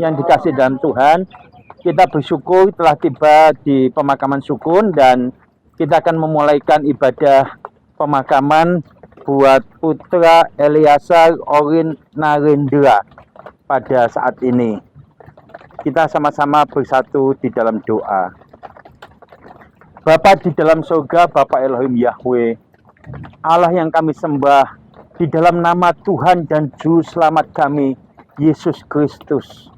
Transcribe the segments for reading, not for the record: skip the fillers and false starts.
yang dikasih dalam Tuhan, kita bersyukur telah tiba di pemakaman Sukun dan kita akan memulaikan ibadah pemakaman buat putra Eliasar Orin Narendra pada saat ini. Kita sama-sama bersatu di dalam doa. Bapa di dalam surga, Bapa Elohim Yahweh, Allah yang kami sembah, di dalam nama Tuhan dan Juru Selamat kami, Yesus Kristus.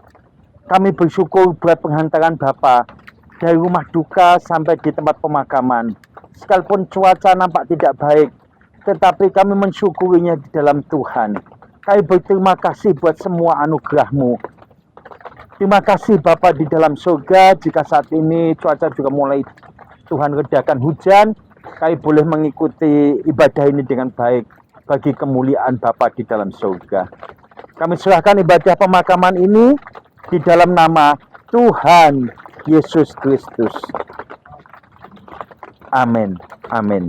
Kami bersyukur buat penghantaran Bapa dari rumah duka sampai di tempat pemakaman. Sekalipun cuaca nampak tidak baik, tetapi kami mensyukurinya di dalam Tuhan. Kami berterima kasih buat semua anugerah-Mu. Terima kasih Bapa di dalam surga, jika saat ini cuaca juga mulai Tuhan redakan hujan, kami boleh mengikuti ibadah ini dengan baik bagi kemuliaan Bapa di dalam surga. Kami serahkan ibadah pemakaman ini di dalam nama Tuhan Yesus Kristus. Amin. Amin.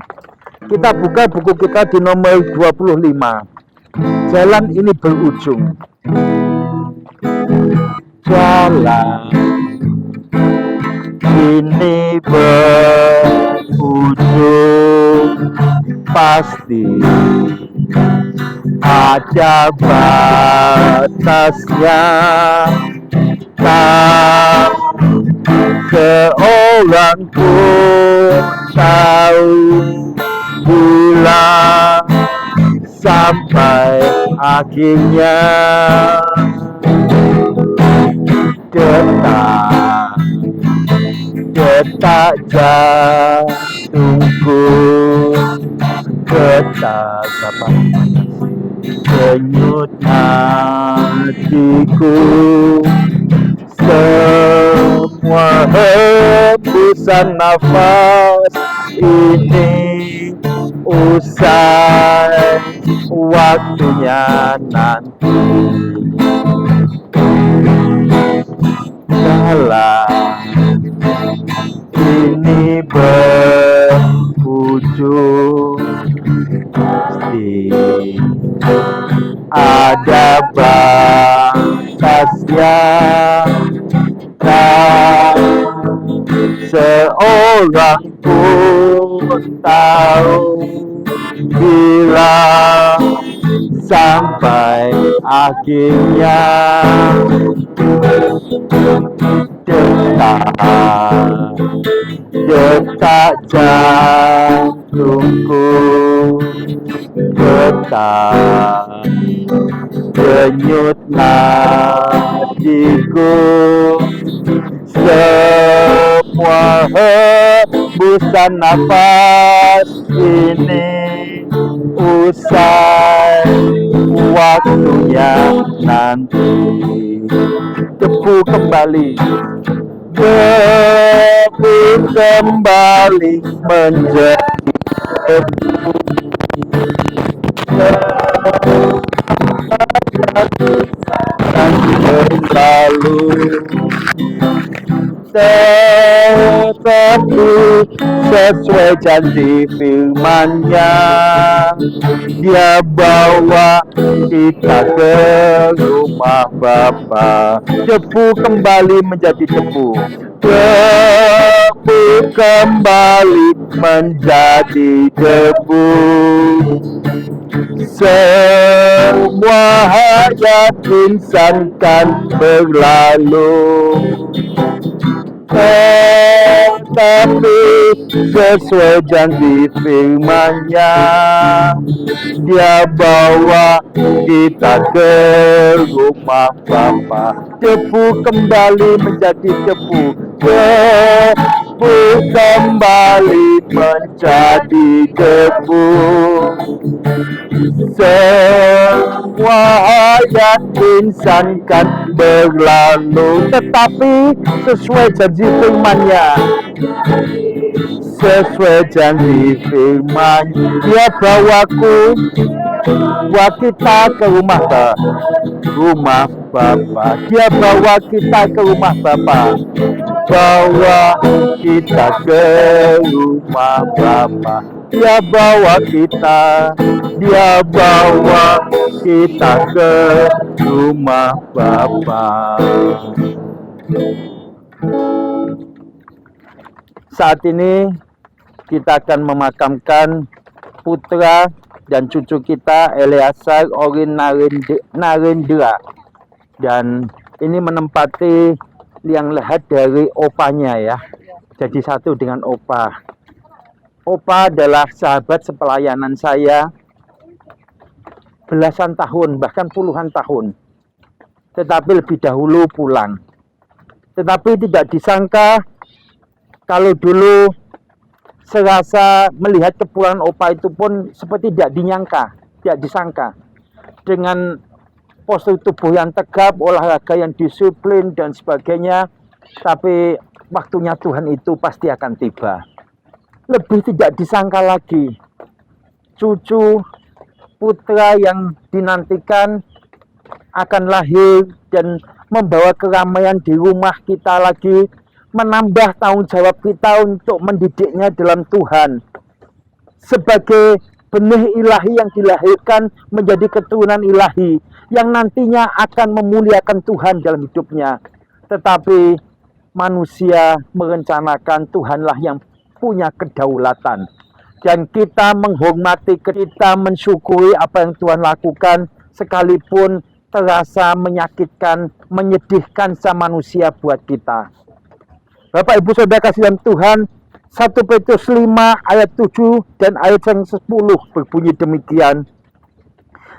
Kita buka buku kita di nomor 25. Jalan ini berujung. Jalan ini berujung, pasti ada batasnya. Tak seorang pun tahu bila sampai akhirnya. Detak jantungku, detak denyut hatiku, semua hembusan nafas ini usai waktunya nanti. Jalan ini berujung, pasti ada batasnya. Tak seorang pun tahu bila sampai akhirnya. Detak jantungku, detak denyut nadiku, semua hembusan nafas ini usai waktunya nanti. Debu kembali, debu kembali menjadi debu. Lalu tetapi sesuai janji firman-Nya, Dia bawa kita ke rumah Bapa. Debu kembali menjadi debu, debu kembali menjadi debu. Semua hayat insan kan berlalu, tetapi sesuai janji firman-Nya, Dia bawa kita ke rumah Bapa. Debu kembali menjadi debu, debu kembali menjadi debu. Semua hayat insan kan berlalu, tetapi sesuai janji firman-Nya, sesuai janji firman, Dia bawa kita ke rumah Bapa. Dia bawa kita ke rumah Bapa, bawa kita ke rumah Bapa. Dia bawa kita Dia bawa kita ke rumah Bapa. Saat ini kita akan memakamkan putra dan cucu kita, Eleazar Orin Narendra, dan ini menempati liang lahat dari opanya ya, jadi satu dengan opa. Opa adalah sahabat sepelayanan saya belasan tahun, bahkan puluhan tahun, tetapi lebih dahulu pulang. Tetapi tidak disangka kalau dulu serasa melihat kepulangan opa itu pun seperti tidak disangka. Dengan postur tubuh yang tegap, olahraga yang disiplin dan sebagainya, tapi waktunya Tuhan itu pasti akan tiba. Lebih tidak disangka lagi, cucu putra yang dinantikan akan lahir dan membawa keramaian di rumah kita lagi, menambah tanggung jawab kita untuk mendidiknya dalam Tuhan. Sebagai benih ilahi yang dilahirkan menjadi keturunan ilahi yang nantinya akan memuliakan Tuhan dalam hidupnya. Tetapi manusia merencanakan, Tuhanlah yang punya kedaulatan. Dan kita menghormati, kita mensyukuri apa yang Tuhan lakukan, sekalipun terasa menyakitkan, menyedihkan sama manusia buat kita. Bapak Ibu Saudara kasih dalam Tuhan, 1 Petrus 5 ayat 7 dan ayat yang 10 berbunyi demikian.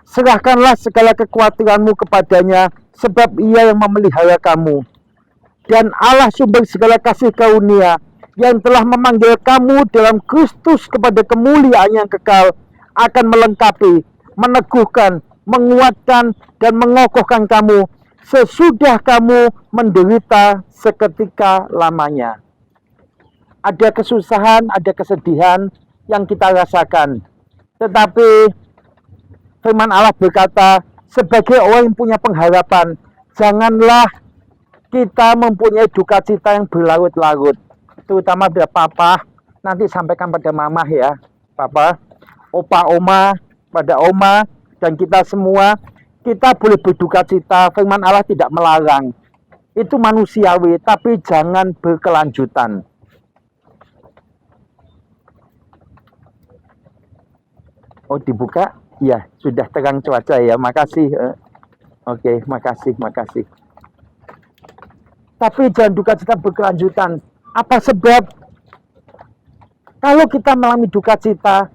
Serahkanlah segala kekhawatiranmu kepadanya, sebab Ia yang memelihara kamu. Dan Allah sumber segala kasih karunia, yang telah memanggil kamu dalam Kristus kepada kemuliaan yang kekal, akan melengkapi, meneguhkan, menguatkan, dan mengokohkan kamu sesudah kamu menderita seketika lamanya. Ada kesusahan, ada kesedihan yang kita rasakan. Tetapi firman Allah berkata, sebagai orang yang punya pengharapan, janganlah kita mempunyai duka cita yang berlarut-larut. Terutama pada papa, nanti sampaikan pada mama ya. Papa, opa, oma, pada oma, dan kita semua, kita boleh berduka cita, firman Allah tidak melarang. Itu manusiawi, tapi jangan berkelanjutan. Oh, dibuka? Ya, sudah terang cuaca ya, makasih. Oke, makasih. Tapi jangan duka cita berkelanjutan. Apa sebab? Kalau kita mengalami duka cita,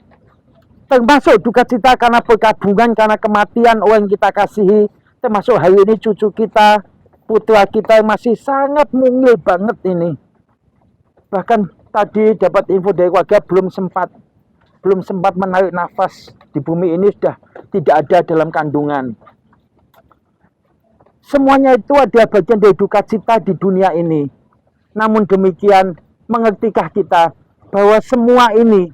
termasuk duka cita karena berkabungan, karena kematian orang yang kita kasihi, termasuk hari ini cucu kita, putra kita yang masih sangat mungil banget ini. Bahkan tadi dapat info dari keluarga belum sempat menarik nafas di bumi ini, sudah tidak ada dalam kandungan. Semuanya itu ada bagian dari duka cita di dunia ini. Namun demikian, mengertikah kita bahwa semua ini,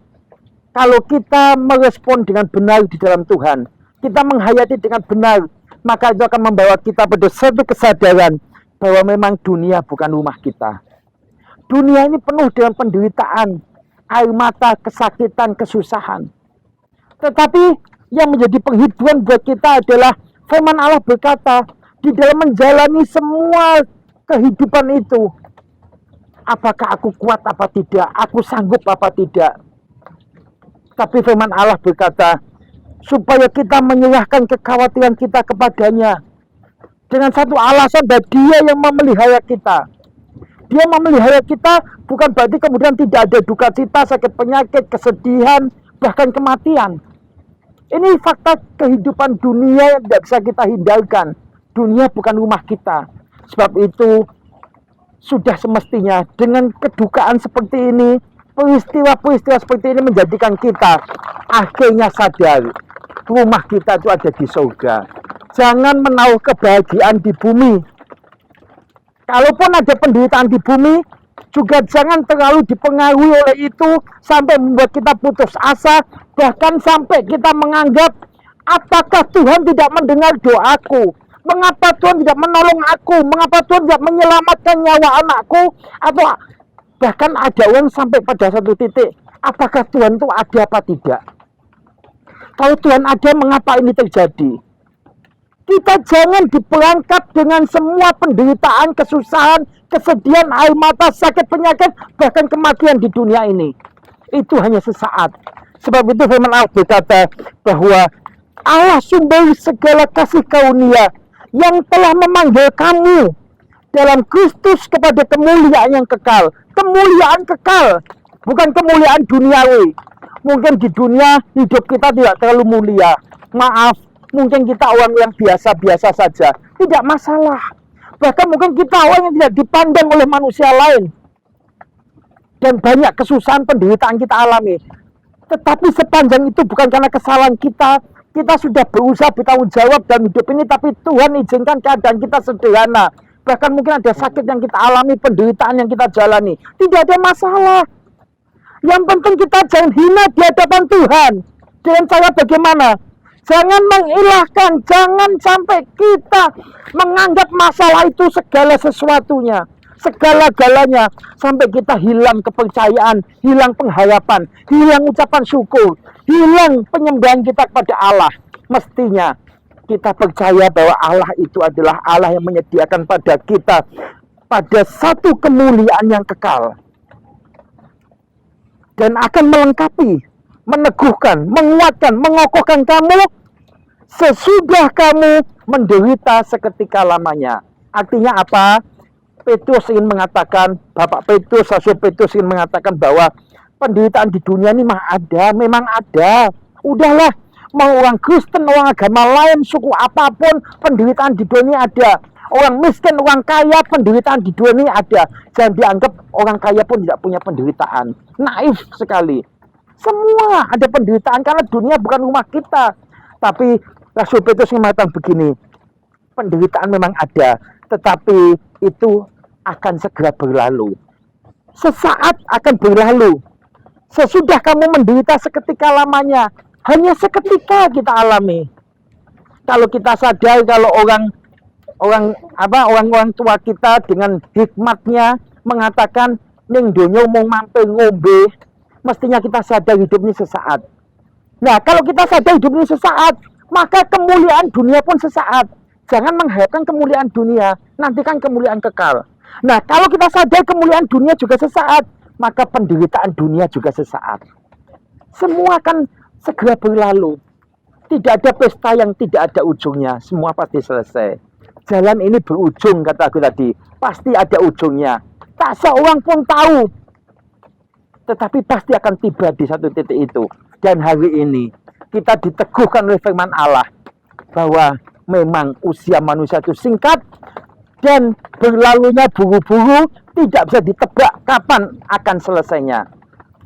kalau kita merespon dengan benar di dalam Tuhan, kita menghayati dengan benar, maka itu akan membawa kita pada satu kesadaran bahwa memang dunia bukan rumah kita. Dunia ini penuh dengan penderitaan, air mata, kesakitan, kesusahan. Tetapi yang menjadi penghiburan buat kita adalah firman Allah berkata, di dalam menjalani semua kehidupan itu, apakah aku kuat apa tidak, aku sanggup apa tidak. Tapi firman Allah berkata, supaya kita menyerahkan kekhawatiran kita kepadanya. Dengan satu alasan, bahwa Dia yang memelihara kita. Dia memelihara kita bukan berarti kemudian tidak ada duka cita, sakit penyakit, kesedihan, bahkan kematian. Ini fakta kehidupan dunia yang tidak bisa kita hindarkan. Dunia bukan rumah kita. Sebab itu, sudah semestinya dengan kedukaan seperti ini, peristiwa-peristiwa seperti ini menjadikan kita akhirnya sadar rumah kita itu ada di surga. Jangan menaruh kebahagiaan di bumi. Kalaupun ada penderitaan di bumi, juga jangan terlalu dipengaruhi oleh itu sampai membuat kita putus asa, bahkan sampai kita menganggap, apakah Tuhan tidak mendengar doaku? Mengapa Tuhan tidak menolong aku? Mengapa Tuhan tidak menyelamatkan nyawa anakku? Atau bahkan ada orang sampai pada satu titik, apakah Tuhan itu ada apa tidak? Kalau Tuhan ada, mengapa ini terjadi? Kita jangan diperangkap dengan semua penderitaan, kesusahan, kesedihan, air mata, sakit, penyakit, bahkan kematian di dunia ini. Itu hanya sesaat. Sebab itu firman Allah berkata bahwa Allah sumber segala kasih karunia yang telah memanggil kamu dalam Kristus kepada kemuliaan yang kekal. Kemuliaan kekal, bukan kemuliaan duniawi. Mungkin di dunia hidup kita tidak terlalu mulia. Maaf, mungkin kita orang yang biasa-biasa saja. Tidak masalah. Bahkan mungkin kita orang yang tidak dipandang oleh manusia lain. Dan banyak kesusahan penderitaan kita alami. Tetapi sepanjang itu bukan karena kesalahan kita. Kita sudah berusaha bertanggung jawab dalam hidup ini. Tapi Tuhan izinkan keadaan kita sederhana. Bahkan mungkin ada sakit yang kita alami, penderitaan yang kita jalani. Tidak ada masalah. Yang penting kita jangan hina di hadapan Tuhan. Dengan cara bagaimana? Jangan mengilahkan, jangan sampai kita menganggap masalah itu segala sesuatunya, segala-galanya, sampai kita hilang kepercayaan, hilang pengharapan, hilang ucapan syukur, hilang penyembahan kita kepada Allah. Mestinya kita percaya bahwa Allah itu adalah Allah yang menyediakan pada kita pada satu kemuliaan yang kekal. Dan akan melengkapi, meneguhkan, menguatkan, mengokohkan kamu sesudah kamu menderita seketika lamanya. Artinya apa? Petrus ingin mengatakan, Bapak Petrus, Rasul Petrus ingin mengatakan bahwa penderitaan di dunia ini memang ada. Udahlah, mau orang Kristen, orang agama lain, suku apapun, penderitaan di dunia ini ada. Orang miskin, orang kaya, penderitaan di dunia ini ada. Jangan dianggap orang kaya pun tidak punya penderitaan. Naif sekali. Semua ada penderitaan karena dunia bukan rumah kita. Tapi Rasul Petrus mengatakan begini, penderitaan memang ada, tetapi itu akan segera berlalu. Sesaat akan berlalu. Sesudah kamu menderita seketika lamanya. Hanya seketika kita alami. Kalau kita sadar, kalau orang tua kita dengan hikmatnya mengatakan ning donya mung mampu ngombe, mestinya kita sadar hidup ini sesaat. Nah, kalau kita sadar hidup ini sesaat, maka kemuliaan dunia pun sesaat. Jangan mengharapkan kemuliaan dunia, nantikan kemuliaan kekal. Nah, kalau kita sadar kemuliaan dunia juga sesaat, maka penderitaan dunia juga sesaat. Semua akan segera berlalu. Tidak ada pesta yang tidak ada ujungnya, semua pasti selesai. Jalan ini berujung, kata aku tadi. Pasti ada ujungnya. Tak seorang pun tahu. Tetapi pasti akan tiba di satu titik itu. Dan hari ini, kita diteguhkan oleh firman Allah. Bahwa memang usia manusia itu singkat. Dan berlalunya buru-buru tidak bisa ditebak kapan akan selesainya.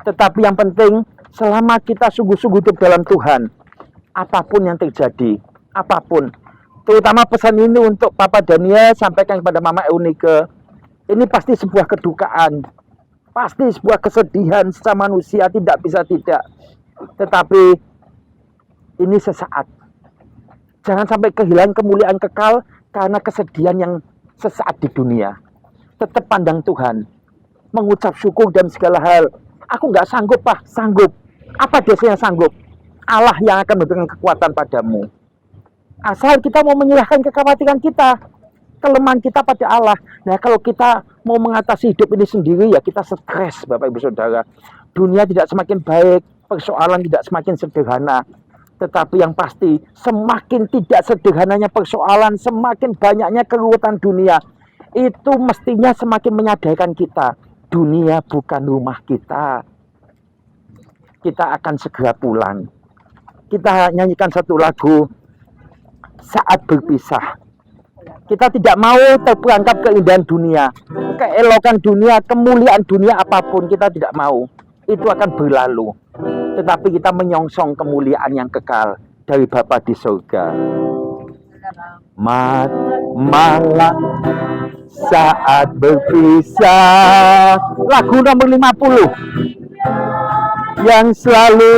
Tetapi yang penting, selama kita sungguh-sungguh hidup dalam Tuhan. Apapun yang terjadi, apapun. Terutama pesan ini untuk Papa Daniel, sampaikan kepada Mama Eunike. Ini pasti sebuah kedukaan. Pasti sebuah kesedihan secara manusia, tidak bisa tidak. Tetapi ini sesaat. Jangan sampai kehilangan kemuliaan kekal karena kesedihan yang sesaat di dunia. Tetap pandang Tuhan. Mengucap syukur dalam segala hal. Aku nggak sanggup, Pak. Sanggup. Apa biasanya sanggup? Allah yang akan memberikan kekuatan padamu. Asal kita mau menyerahkan kekhawatiran kita, kelemahan kita pada Allah. Nah, kalau kita mau mengatasi hidup ini sendiri, ya kita stres, Bapak Ibu Saudara. Dunia tidak semakin baik, persoalan tidak semakin sederhana. Tetapi yang pasti, semakin tidak sederhananya persoalan, semakin banyaknya keruwetan dunia, itu mestinya semakin menyadarkan kita, dunia bukan rumah kita. Kita akan segera pulang. Kita nyanyikan satu lagu, Saat Berpisah. Kita tidak mau terperangkap keindahan dunia, keelokan dunia, kemuliaan dunia apapun, kita tidak mau. Itu akan berlalu. Tetapi kita menyongsong kemuliaan yang kekal dari Bapa di surga. Malam saat berpisah. Lagu nomor 50. Yang selalu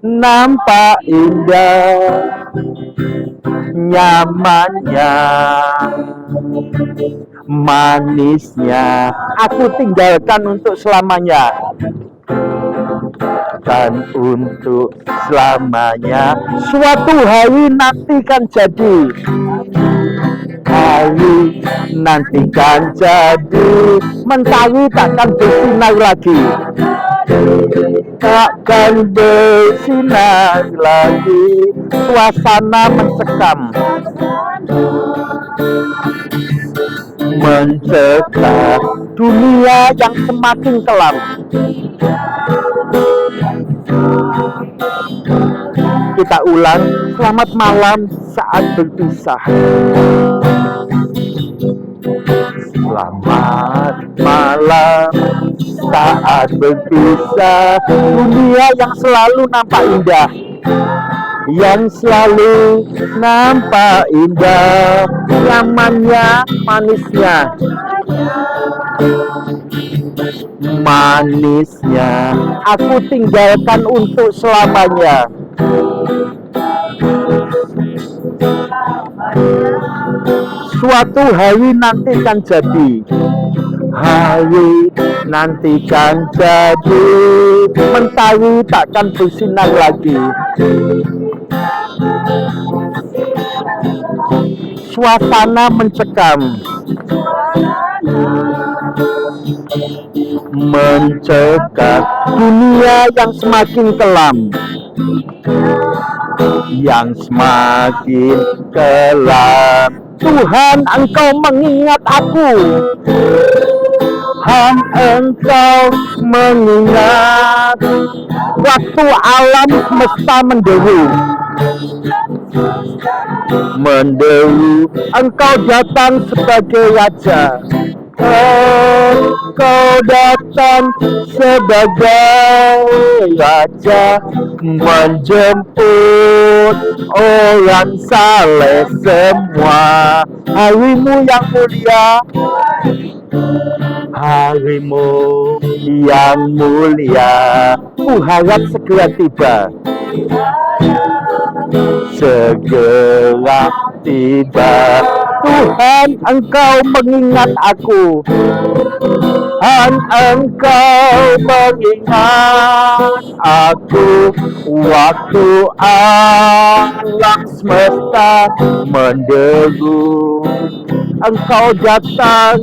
nampak indah, nyamannya, manisnya, aku tinggalkan untuk selamanya. bukan untuk selamanya. Suatu hari nanti kan jadi, hari nanti kan jadi, mentari takkan bersinar lagi, takkan bersinar lagi, suasana mencekam, mencekam, dunia yang semakin kelam. Kita ulang, selamat malam saat berpisah. Selamat malam saat berpisah. Dunia yang selalu nampak indah, yang selalu nampak indah, nyamannya, manisnya, manisnya aku tinggalkan untuk selamanya. Suatu hari nanti kan jadi, hari nanti kan jadi, mentari takkan bersinar lagi, suasana mencekam, mencekam, dunia yang semakin kelam, yang semakin kelam. Tuhan, Engkau mengingat aku, Tuhan, Engkau mengingat waktu alam semesta menderu, Engkau datang sebagai Raja, Engkau datang sebagai Raja, menjemput orang saleh semua. Harimu yang mulia, harimu yang mulia, ku harap segera tiba, segera tiba. Tuhan, Engkau mengingat aku, Tuhan, Engkau mengingat aku, waktu alam semesta menderu, Engkau datang,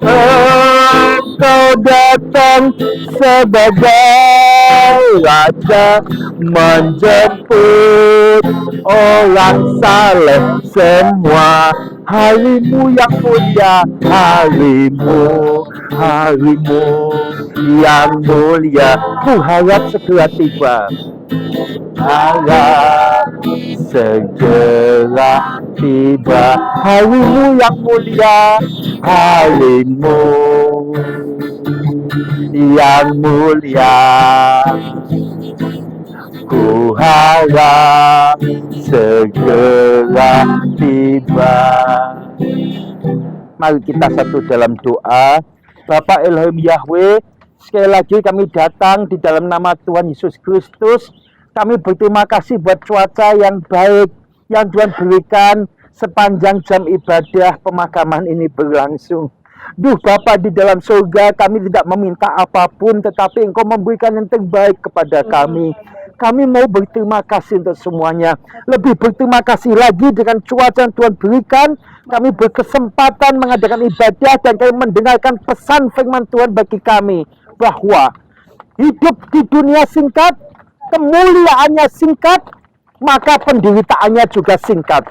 Engkau datang sebagai Raja, menjemput orang saleh semua. Harimu yang mulia, harimu yang mulia, ku harap segera tiba, harap segera tiba. Harimu yang mulia, harimu yang mulia, ku harap segera tiba. Mari kita satu dalam doa. Bapa Elohim Yahweh, sekali lagi kami datang di dalam nama Tuhan Yesus Kristus. Kami berterima kasih buat cuaca yang baik yang Tuhan berikan sepanjang jam ibadah pemakaman ini berlangsung. Duh Bapa di dalam surga, kami tidak meminta apapun, tetapi Engkau memberikan yang terbaik kepada kami. Kami mau berterima kasih untuk semuanya. Lebih berterima kasih lagi dengan cuaca yang Tuhan berikan. Kami berkesempatan mengadakan ibadah dan kami mendengarkan pesan firman Tuhan bagi kami. Bahwa hidup di dunia singkat, kemuliaannya singkat, maka penderitaannya juga singkat.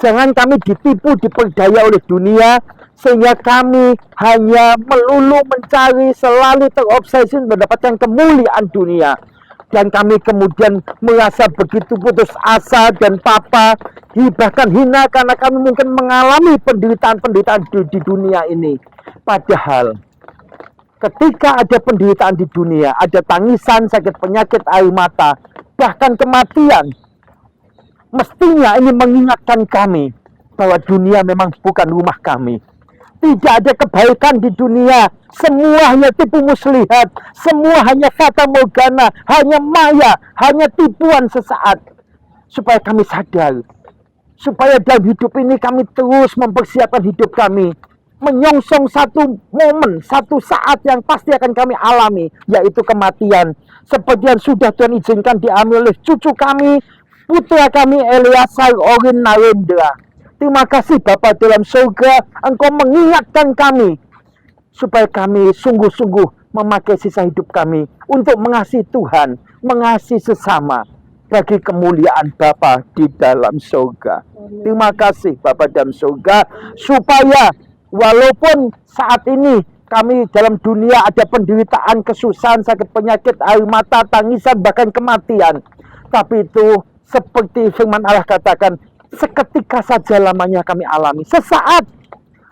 Jangan kami ditipu, diperdaya oleh dunia, sehingga kami hanya melulu mencari, selalu terobsesi mendapatkan kemuliaan dunia. Dan kami kemudian merasa begitu putus asa dan papa, bahkan hina karena kami mungkin mengalami penderitaan-penderitaan di dunia ini. Padahal ketika ada penderitaan di dunia, ada tangisan, sakit penyakit, air mata, bahkan kematian, mestinya ini mengingatkan kami bahwa dunia memang bukan rumah kami. Tidak ada kebaikan di dunia. Semua hanya tipu muslihat. Semua hanya fata morgana. Hanya maya. Hanya tipuan sesaat. Supaya kami sadar. Supaya dalam hidup ini kami terus mempersiapkan hidup kami. menyongsong satu momen, satu saat yang pasti akan kami alami, yaitu kematian. Seperti yang sudah Tuhan izinkan diambil oleh cucu kami, putra kami Eliasar Orin Narendra. Terima kasih Bapa dalam surga, Engkau mengingatkan kami supaya kami sungguh-sungguh memakai sisa hidup kami untuk mengasihi Tuhan, mengasihi sesama bagi kemuliaan Bapa di dalam surga. Terima kasih Bapa dalam surga, supaya walaupun saat ini kami dalam dunia ada penderitaan, kesusahan, sakit penyakit, air mata, tangisan, bahkan kematian, tapi itu seperti firman Allah katakan, seketika saja lamanya kami alami, sesaat.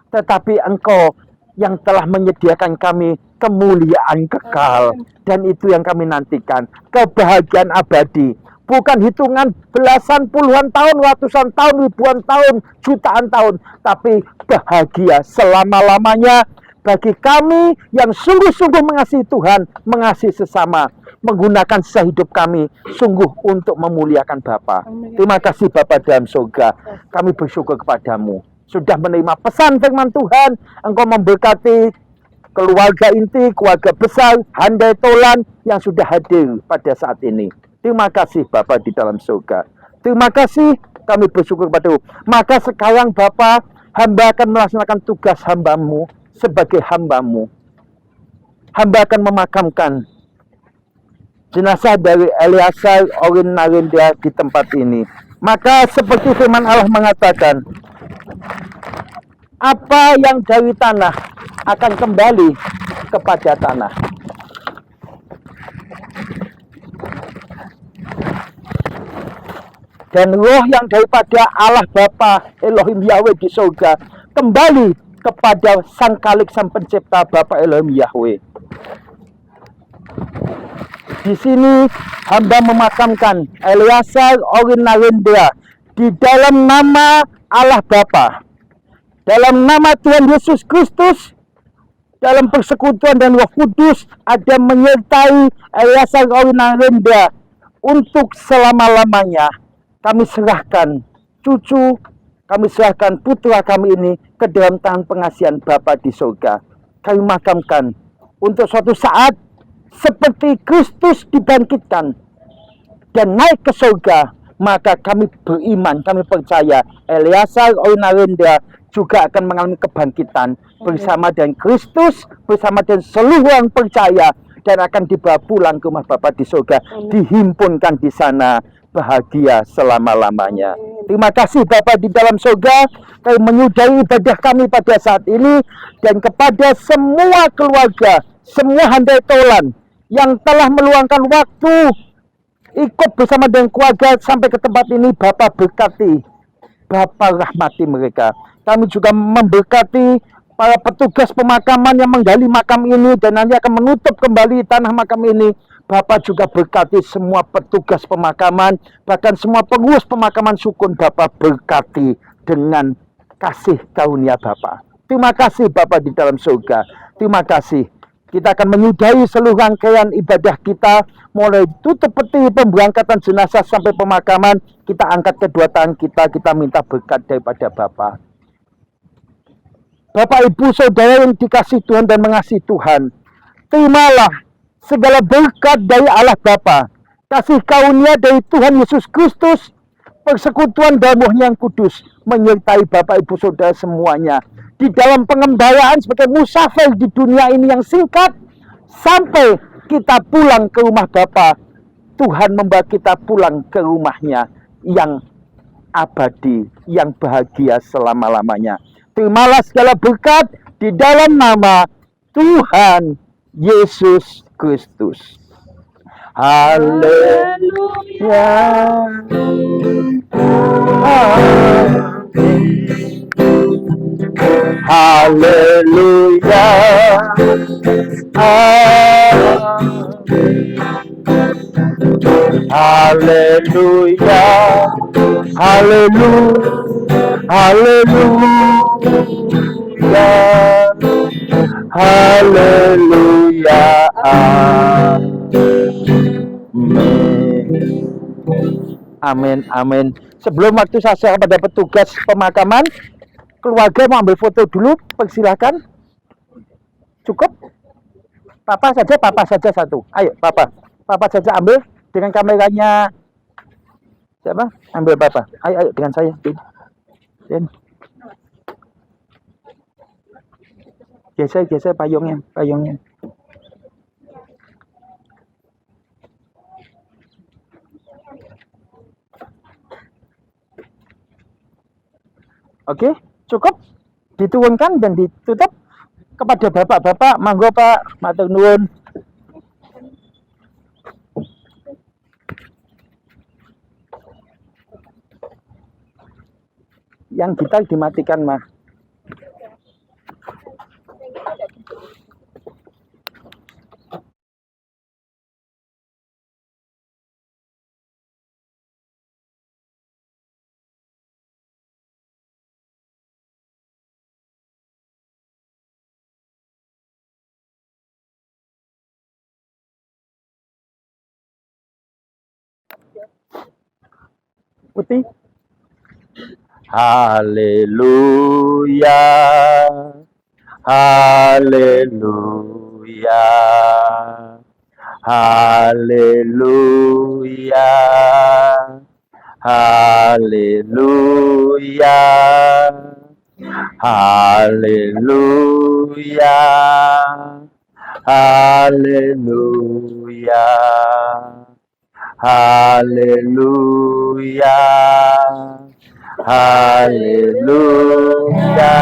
Tetapi Engkau yang telah menyediakan kami kemuliaan kekal. Dan itu yang kami nantikan, kebahagiaan abadi. Bukan hitungan belasan, puluhan tahun, ratusan tahun, ribuan tahun, jutaan tahun. Tapi bahagia selama-lamanya bagi kami yang sungguh-sungguh mengasihi Tuhan, mengasihi sesama, menggunakan sisa hidup kami sungguh untuk memuliakan Bapa. Terima kasih Bapa dalam surga. Kami bersyukur kepadamu. Sudah menerima pesan firman Tuhan. Engkau memberkati keluarga inti, keluarga besar, handai tolan yang sudah hadir pada saat ini. Terima kasih Bapa di dalam surga. Terima kasih, kami bersyukur kepadamu. Maka sekarang Bapa, hamba akan melaksanakan tugas hambamu sebagai hambamu. Hamba akan memakamkan jenazah dari Eliasar Orin Narendra di tempat ini. Maka seperti firman Allah mengatakan, apa yang dari tanah akan kembali kepada tanah. Dan roh yang daripada Allah Bapa Elohim Yahweh di surga kembali kepada Sang Khalik, Sang Pencipta Bapa Elohim Yahweh. Di sini hamba memakamkan Eliasar Orin Narendra di dalam nama Allah Bapa, dalam nama Tuhan Yesus Kristus, dalam persekutuan dan Roh Kudus ada menyertai Eliasar Orin Narendra untuk selama-lamanya. Kami serahkan cucu, kami serahkan putra kami ini ke dalam tangan pengasihan Bapa di surga. Kami makamkan untuk suatu saat seperti Kristus dibangkitkan dan naik ke surga, maka kami beriman, kami percaya Eliasar Orin Narendra juga akan mengalami kebangkitan bersama dengan Kristus, bersama dengan seluruh orang percaya, dan akan dibawa pulang ke rumah Bapa di surga, dihimpunkan di sana bahagia selama-lamanya. Terima kasih Bapa di dalam surga, kami menyudahi ibadah kami pada saat ini, dan kepada semua keluarga, semua handai tolan yang telah meluangkan waktu ikut bersama dengan keluarga sampai ke tempat ini, Bapa berkati, Bapa rahmati mereka. Kami juga memberkati para petugas pemakaman yang menggali makam ini dan nanti akan menutup kembali tanah makam ini. Bapak juga berkati semua petugas pemakaman, bahkan semua pengurus pemakaman sukun. Bapak berkati dengan kasih karunia Bapak. Terima kasih Bapak di dalam surga. Terima kasih. Kita akan menyudahi seluruh rangkaian ibadah kita, mulai tutup peti pemberangkatan jenazah sampai pemakaman. Kita angkat kedua tangan kita minta berkat daripada Bapak. Bapak, Ibu, Saudara yang dikasihi Tuhan dan mengasihi Tuhan, terimalah segala berkat dari Allah Bapa, kasih karunia dari Tuhan Yesus Kristus, persekutuan dalam Roh yang kudus menyertai Bapak, Ibu, Saudara semuanya di dalam pengembaraan sebagai musafir di dunia ini yang singkat sampai kita pulang ke rumah Bapa. Tuhan membawa kita pulang ke rumahnya yang abadi, yang bahagia selama-lamanya. Terimalah segala berkat di dalam nama Tuhan Yesus Kristus. Haleluya. Haleluya. Haleluya. Haleluya. Haleluya. Haleluya. Amin. Amin. Sebelum waktu saya kepada petugas pemakaman, keluarga mau ambil foto dulu, persilahkan. Cukup? Papa saja satu. Ayo, Papa saja ambil dengan kameranya. Siapa? Ambil Papa. Ayo dengan saya. Dan geser payungnya. Oke, cukup. Diturunkan dan ditutup. Kepada bapak-bapak, monggo Pak, matur nuwun. Yang gitar dimatikan, Mah. Putih. Haleluya. Haleluya. Haleluya. Haleluya. Haleluya. Haleluya. Haleluya. Haleluya. Haleluya.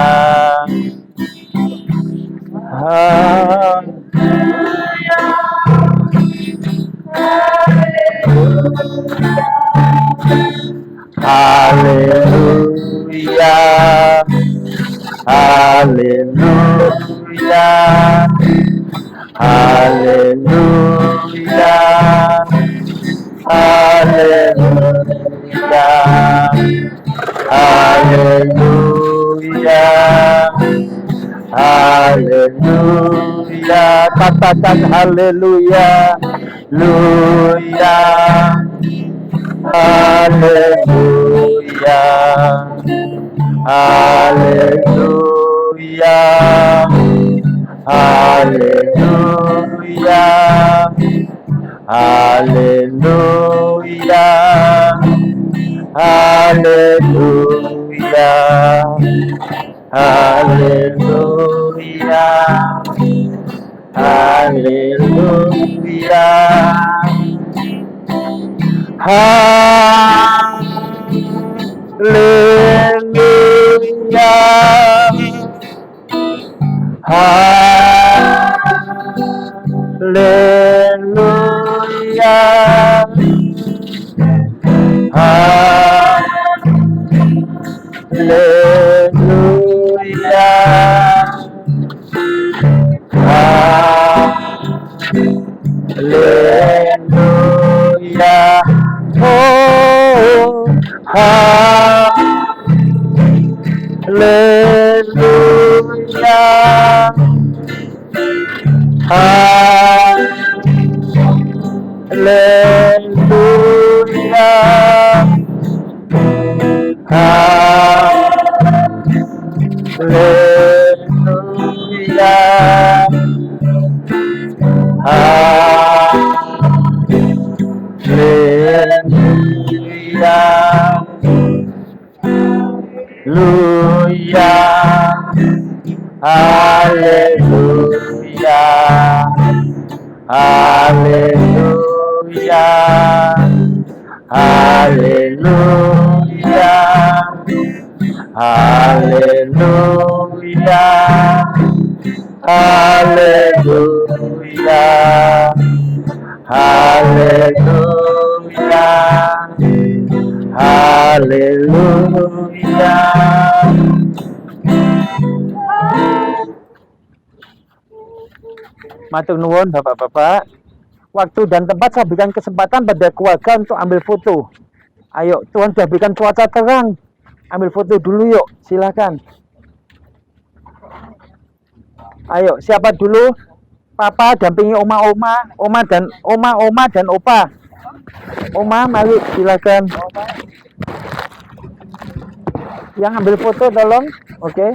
Haleluya. Haleluya. Haleluya. Haleluya. Haleluya. Katakan haleluya. Haleluya. Haleluya. Haleluya. Haleluya. Haleluya. Haleluya. Haleluya. Haleluya. Haleluya. Haleluya. Haleluya. Haleluya. Oh, haleluya. Haleluya. Haleluya. Haleluya. Haleluya. Haleluya. Haleluya. Haleluya. Haleluya. Haleluya. Haleluya. Haleluya. Matur nuwun Bapak-bapak. Waktu dan tempat saya berikan kesempatan pada keluarga untuk ambil foto. Ayo, Tuhan sudah berikan cuaca terang. Ambil foto dulu yuk, silakan. Ayo, siapa dulu? Papa dampingi oma dan opa. Oma, mari silakan. Yang ambil foto tolong. Oke.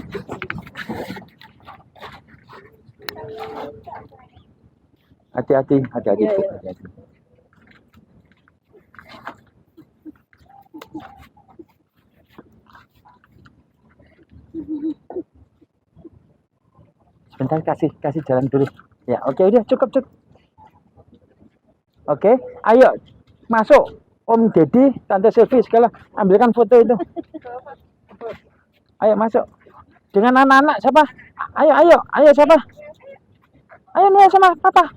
Hati-hati, hati-hati, Bu. Hati-hati. Sebentar, kasih jalan dulu. Ya, oke, udah cukup. Oke, ayo masuk. Om Deddy, Tante Sylvie segala, ambilkan foto itu. Ayo masuk. Dengan anak-anak siapa? Ayo siapa? Ayo nih sama papa.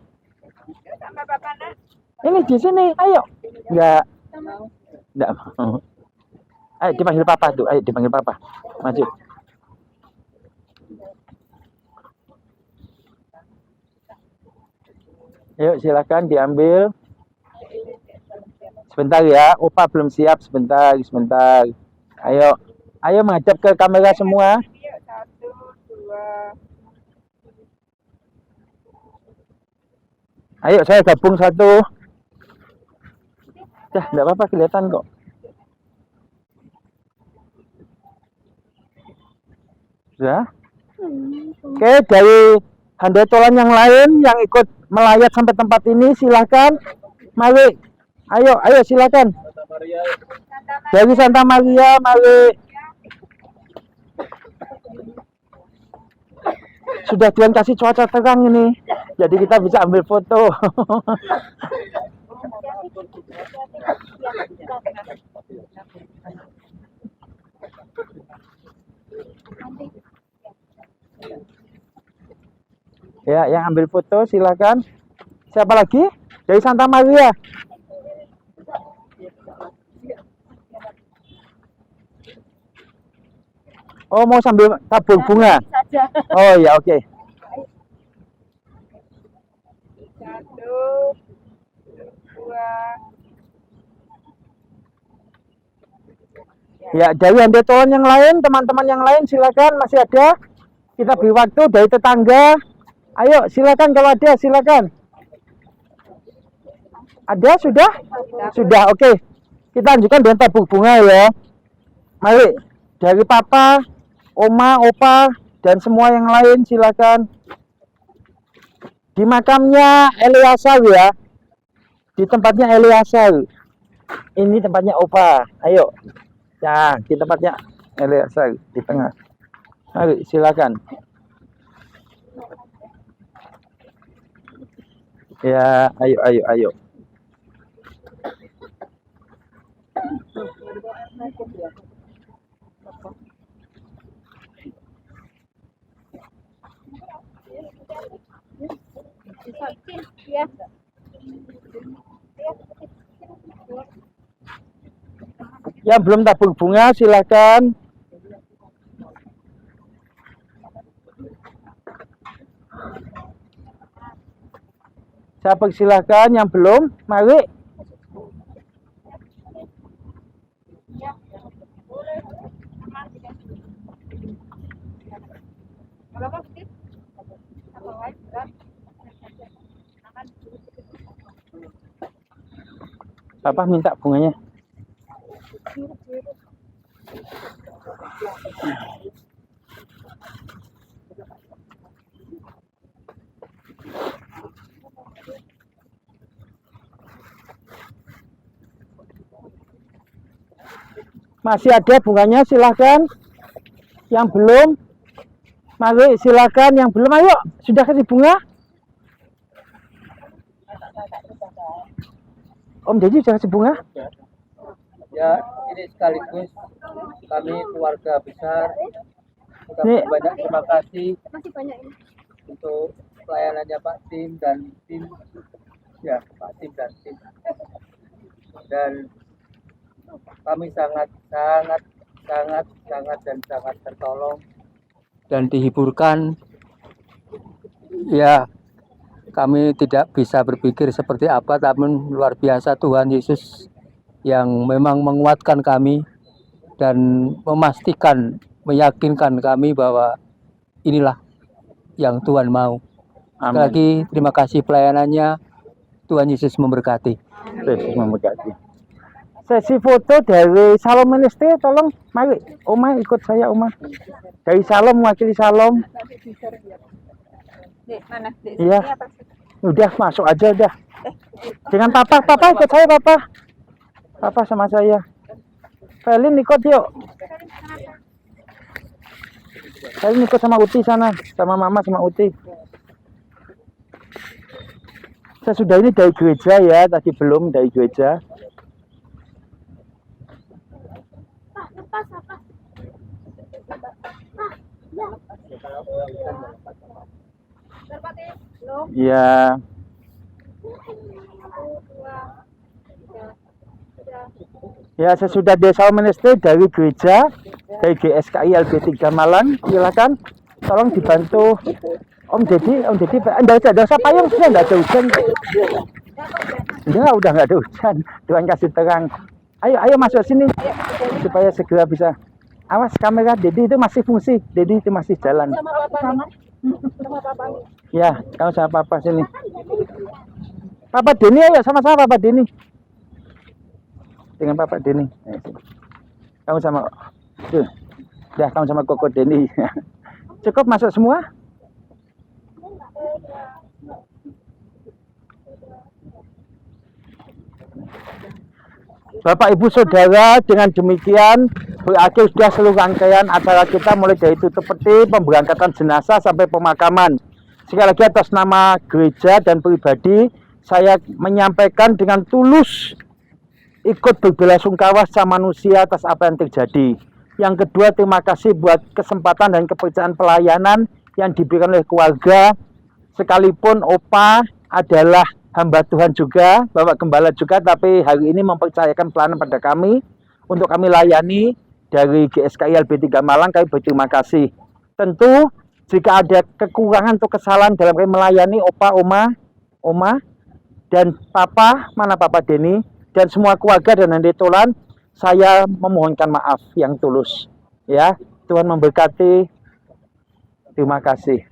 Ini di sini, ayo. Enggak mau. Ayo dipanggil papa tuh, ayo dipanggil papa. Maju. Yuk silakan diambil. Sebentar ya, Opa belum siap, sebentar. Ayo menghadap ke kamera semua. 1, 2. Ayo saya gabung satu. Dah, enggak apa-apa, kelihatan kok. Sudah? Oke, dari handetolan yang lain yang ikut melayat sampai tempat ini silahkan. Mari. Ayo silakan. Dari Santa Maria, mari. Sudah Tuhan kasih cuaca terang ini. Jadi kita bisa ambil foto. Ya, yang ambil foto silakan. Siapa lagi? Dari Santa Maria. Oh, mau sambil tabur bunga? Oh ya, oke. 1, 2. Ya, dari handetolan yang lain, teman-teman yang lain silakan, masih ada. Kita beri waktu dari tetangga. Ayo, silakan kalau ada, silakan. Ada sudah? Sudah, oke. Kita lanjutkan dengan tabur bunga ya. Mari, dari papa, oma, opa, dan semua yang lain silakan. Di makamnya Eleazar ya. Di tempatnya Eleazar. Ini tempatnya opa. Ayo. Ya, di tempatnya Eleazar di tengah. Mari, silakan. Ya, ayo. Yang belum tabur bunga silakan. Saya persilahkan yang belum, mari. Papa minta bunganya. Masih ada bunganya, silakan. Yang belum, mari silakan. Yang belum, ayo. Sudah kasih bunga? Om Deddy sudah kasih bunga? Ya, ini sekaligus kami keluarga besar mengucapkan banyak terima kasih untuk pelayanannya Pak Tim dan tim. Ya, Pak Tim dan tim. Dan kami sangat tertolong dan dihiburkan. Ya, kami tidak bisa berpikir seperti apa, namun luar biasa Tuhan Yesus yang memang menguatkan kami dan memastikan, meyakinkan kami bahwa inilah yang Tuhan mau. Sekali lagi terima kasih pelayanannya. Tuhan Yesus memberkati. Yesus memberkati. Sesi foto dari Salom Ministry, tolong. Mari, Oma ikut saya, Oma. Dari Salom, mewakili Salom. Dek, mana? Dek, Iya. sini apa sih? Udah, masuk aja udah. Dengan Papa ikut saya, Papa. Papa sama saya. Felin ikut yuk. Felin ikut sama Uti sana, sama Mama sama Uti. Saya sudah ini dari gereja ya, tadi belum dari gereja. Ya, ya saya sudah desa Ministry dari gereja, dari GSKI LB3 Malang. Silakan, tolong dibantu Om Dedi, enggak usah payung, sudah enggak ada hujan. Enggak, udah enggak ada hujan. Tuhan kasih terang. Ayo masuk sini supaya segera bisa. Awas kamera, Dedi itu masih fungsi, Dedi itu masih jalan. Sama papa nih. Sama papa nih. Ya, kamu sama Papa sini. Papa Deni ayo sama-sama Papa Deni. Dengan Papa Deni. Ayo, sini. Kamu sama tuh. Ya, kamu sama Koko Deni. Cukup masuk semua? Bapak Ibu Saudara, dengan demikian berakhir sudah seluruh rangkaian acara kita mulai dari tutup peti, pemberangkatan jenazah sampai pemakaman. Sekali lagi atas nama gereja dan pribadi, saya menyampaikan dengan tulus ikut berbelasungkawa sama manusia atas apa yang terjadi. Yang kedua, terima kasih buat kesempatan dan kepercayaan pelayanan yang diberikan oleh keluarga. Sekalipun Opa adalah hamba Tuhan juga, Bapak Gembala juga, tapi hari ini mempercayakan pelayanan pada kami untuk kami layani dari GSKI LB3 Malang. Kami berterima kasih. Tentu jika ada kekurangan atau kesalahan dalam kami melayani Opa, Oma, dan Papa, mana Papa Deni, dan semua keluarga dan Handetolan, saya memohonkan maaf yang tulus. Ya, Tuhan memberkati. Terima kasih.